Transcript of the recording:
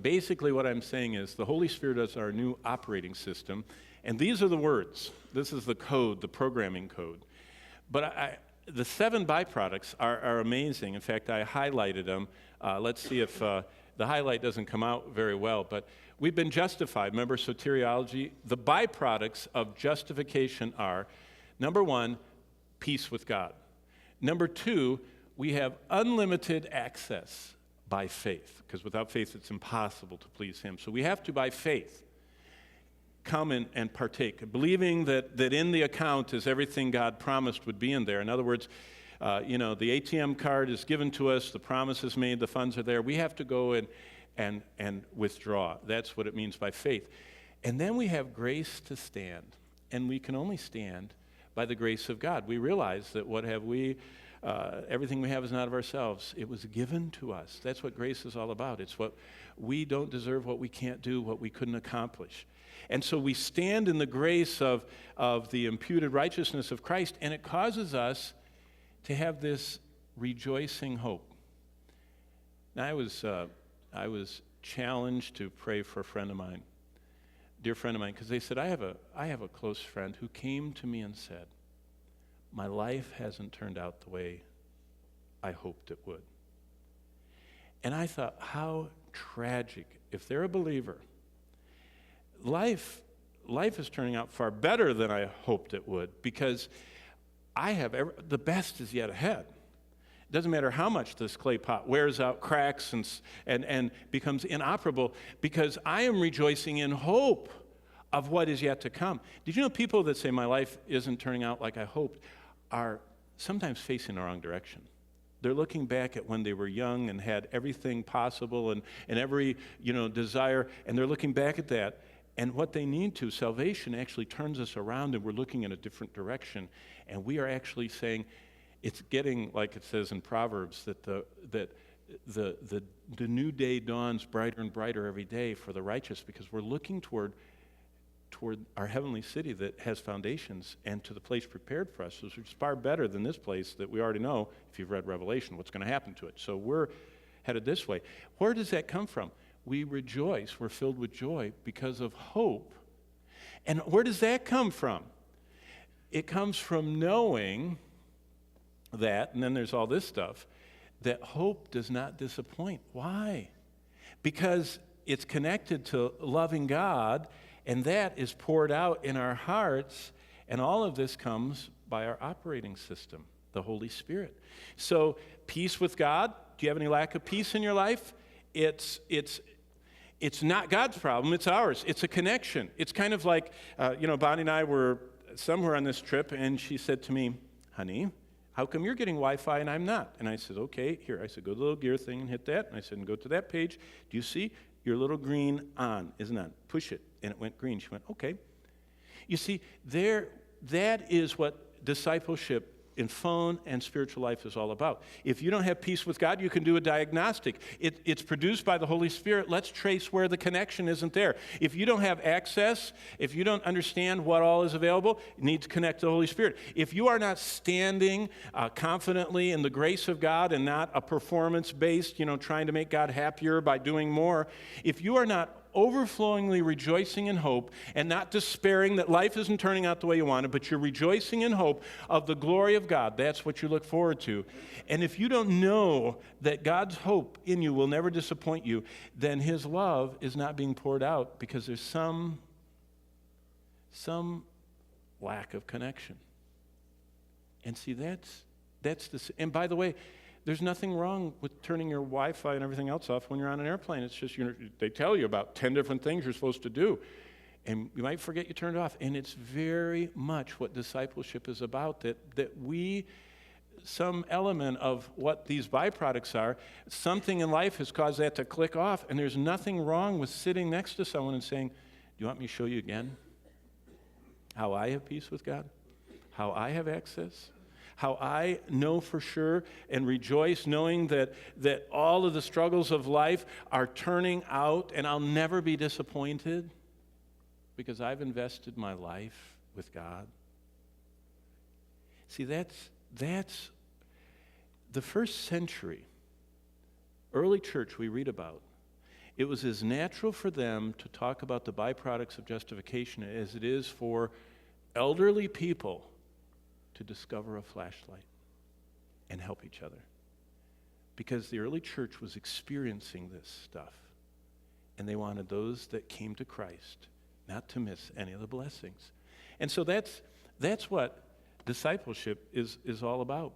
Basically what I'm saying is the Holy Spirit is our new operating system, and these are the words. This is the code, the programming code. But the 7 byproducts are amazing. In fact, I highlighted them. Let's see if the highlight doesn't come out very well, but we've been justified. Remember soteriology? The byproducts of justification are, number 1, peace with God. Number 2, we have unlimited access by faith, because without faith it's impossible to please Him. So we have to, by faith, come and partake, believing that in the account is everything God promised would be in there. In other words, the ATM card is given to us, the promise is made, the funds are there. We have to go and withdraw. That's what it means by faith. And then we have grace to stand, and we can only stand by the grace of God. We realize that everything we have is not of ourselves. It was given to us. That's what grace is all about. It's what we don't deserve, what we can't do, what we couldn't accomplish. And so we stand in the grace of the imputed righteousness of Christ, and it causes us to have this rejoicing hope. Now, I was challenged to pray for a friend of mine, dear friend of mine, because they said, I have a close friend who came to me and said, my life hasn't turned out the way I hoped it would. And I thought, how tragic. If they're a believer, life is turning out far better than I hoped it would, because the best is yet ahead. It doesn't matter how much this clay pot wears out, cracks, and becomes inoperable, because I am rejoicing in hope of what is yet to come. Did you know people that say my life isn't turning out like I hoped are sometimes facing the wrong direction? They're looking back at when they were young and had everything possible and every desire, and they're looking back at that. And what they need to, salvation actually turns us around, and we're looking in a different direction. And we are actually saying, it's getting, like it says in Proverbs, that the new day dawns brighter and brighter every day for the righteous, because we're looking toward our heavenly city that has foundations and to the place prepared for us, which is far better than this place that we already know, if you've read Revelation, what's going to happen to it. So we're headed this way. Where does that come from? We rejoice. We're filled with joy because of hope. And where does that come from? It comes from knowing that, and then there's all this stuff, that hope does not disappoint. Why? Because it's connected to loving God, and that is poured out in our hearts, and all of this comes by our operating system, the Holy Spirit. So, peace with God. Do you have any lack of peace in your life? It's not God's problem, it's ours. It's a connection. It's kind of like, Bonnie and I were somewhere on this trip, and she said to me, honey, how come you're getting Wi-Fi and I'm not? And I said, okay, here. I said, go to the little gear thing and hit that. And I said, and go to that page. Do you see your little green on isn't on? Push it. And it went green. She went, okay. You see, that is what discipleship in phone and spiritual life is all about. If you don't have peace with God, you can do a diagnostic. It's produced by the Holy Spirit. Let's trace where the connection isn't there. If you don't have access, if you don't understand what all is available, you need to connect to the Holy Spirit. If you are not standing confidently in the grace of God and not a performance-based, trying to make God happier by doing more, if you are not overflowingly rejoicing in hope and not despairing that life isn't turning out the way you wanted, but you're rejoicing in hope of the glory of God. That's what you look forward to. And if you don't know that God's hope in you will never disappoint you, then His love is not being poured out because there's some lack of connection. And see, that's the. And by the way, there's nothing wrong with turning your Wi-Fi and everything else off when you're on an airplane. It's just, they tell you about 10 different things you're supposed to do. And you might forget you turned it off. And it's very much what discipleship is about, that we, some element of what these byproducts are, something in life has caused that to click off. And there's nothing wrong with sitting next to someone and saying, do you want me to show you again how I have peace with God? How I have access? How I know for sure and rejoice knowing that all of the struggles of life are turning out and I'll never be disappointed because I've invested my life with God. See, that's the first century, early church we read about, It was as natural for them to talk about the byproducts of justification as it is for elderly people to discover a flashlight and help each other. Because the early church was experiencing this stuff, and they wanted those that came to Christ not to miss any of the blessings. And so that's what discipleship is all about.